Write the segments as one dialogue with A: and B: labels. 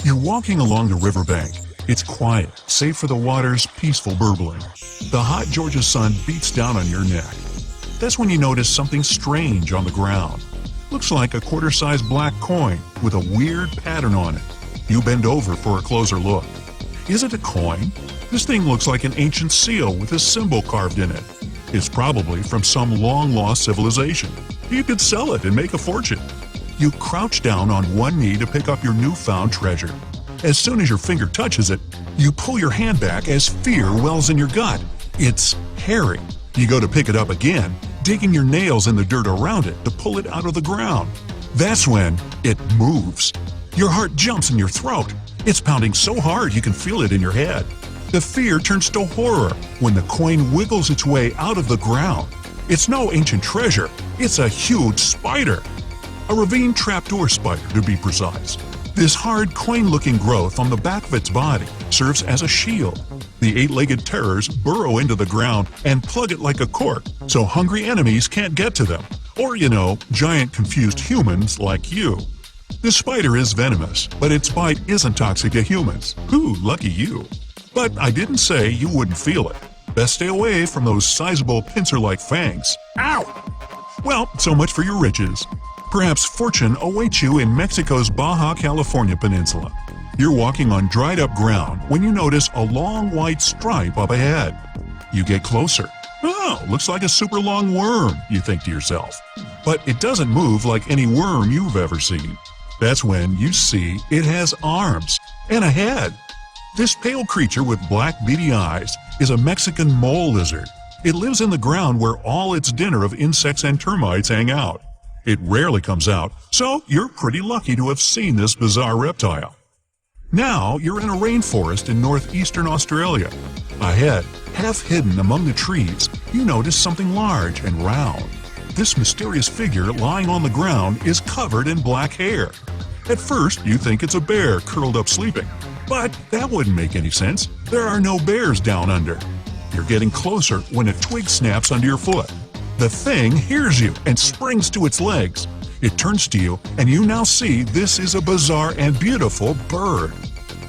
A: You're walking along the riverbank. It's quiet, save for the water's peaceful burbling. The hot Georgia sun beats down on your neck. That's when you notice something strange on the ground. Looks like a quarter-sized black coin with a weird pattern on it. You bend over for a closer look. Is it a coin? This thing looks like an ancient seal with a symbol carved in it. It's probably from some long-lost civilization. You could sell it and make a fortune. You crouch down on one knee to pick up your newfound treasure. As soon as your finger touches it, you pull your hand back as fear wells in your gut. It's hairy. You go to pick it up again, digging your nails in the dirt around it to pull it out of the ground. That's when it moves. Your heart jumps in your throat. It's pounding so hard you can feel it in your head. The fear turns to horror when the coin wiggles its way out of the ground. It's no ancient treasure. It's a huge spider. A ravine trapdoor spider, to be precise. This hard, coin-looking growth on the back of its body serves as a shield. The eight-legged terrors burrow into the ground and plug it like a cork, so hungry enemies can't get to them. Or, giant confused humans like you. The spider is venomous, but its bite isn't toxic to humans. Ooh, lucky you. But I didn't say you wouldn't feel it. Best stay away from those sizable pincer-like fangs. Ow! Well, so much for your riches. Perhaps fortune awaits you in Mexico's Baja California peninsula. You're walking on dried-up ground when you notice a long white stripe up ahead. You get closer. Oh, looks like a super long worm, you think to yourself. But it doesn't move like any worm you've ever seen. That's when you see it has arms and a head. This pale creature with black beady eyes is a Mexican mole lizard. It lives in the ground where all its dinner of insects and termites hang out. It rarely comes out, so you're pretty lucky to have seen this bizarre reptile. Now you're in a rainforest in northeastern Australia. Ahead, half hidden among the trees, you notice something large and round. This mysterious figure lying on the ground is covered in black hair. At first, you think it's a bear curled up sleeping. But that wouldn't make any sense. There are no bears down under. You're getting closer when a twig snaps under your foot. The thing hears you and springs to its legs. It turns to you, and you now see this is a bizarre and beautiful bird.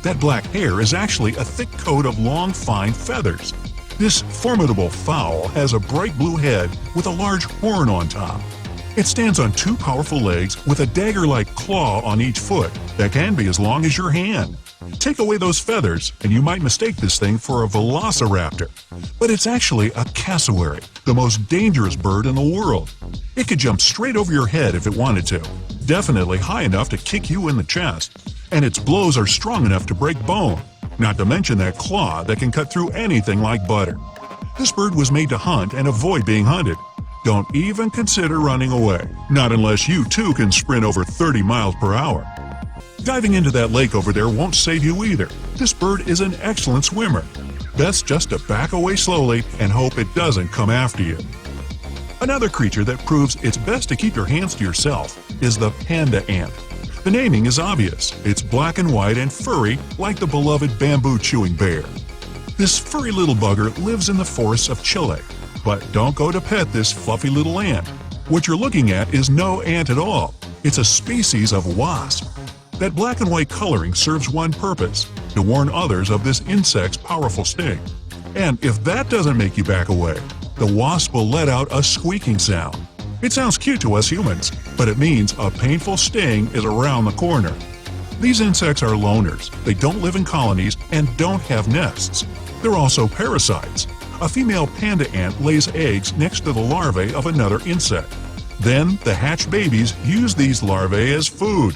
A: That black hair is actually a thick coat of long, fine feathers. This formidable fowl has a bright blue head with a large horn on top. It stands on two powerful legs with a dagger-like claw on each foot that can be as long as your hand. Take away those feathers, and you might mistake this thing for a velociraptor. But it's actually a cassowary, the most dangerous bird in the world. It could jump straight over your head if it wanted to, definitely high enough to kick you in the chest. And its blows are strong enough to break bone, not to mention that claw that can cut through anything like butter. This bird was made to hunt and avoid being hunted. Don't even consider running away, not unless you too can sprint over 30 miles per hour. Diving into that lake over there won't save you either. This bird is an excellent swimmer. Best just to back away slowly and hope it doesn't come after you. Another creature that proves it's best to keep your hands to yourself is the panda ant. The naming is obvious. It's black and white and furry like the beloved bamboo-chewing bear. This furry little bugger lives in the forests of Chile. But don't go to pet this fluffy little ant. What you're looking at is no ant at all. It's a species of wasp. That black and white coloring serves one purpose, to warn others of this insect's powerful sting. And if that doesn't make you back away, the wasp will let out a squeaking sound. It sounds cute to us humans, but it means a painful sting is around the corner. These insects are loners. They don't live in colonies and don't have nests. They're also parasites. A female panda ant lays eggs next to the larvae of another insect. Then the hatched babies use these larvae as food.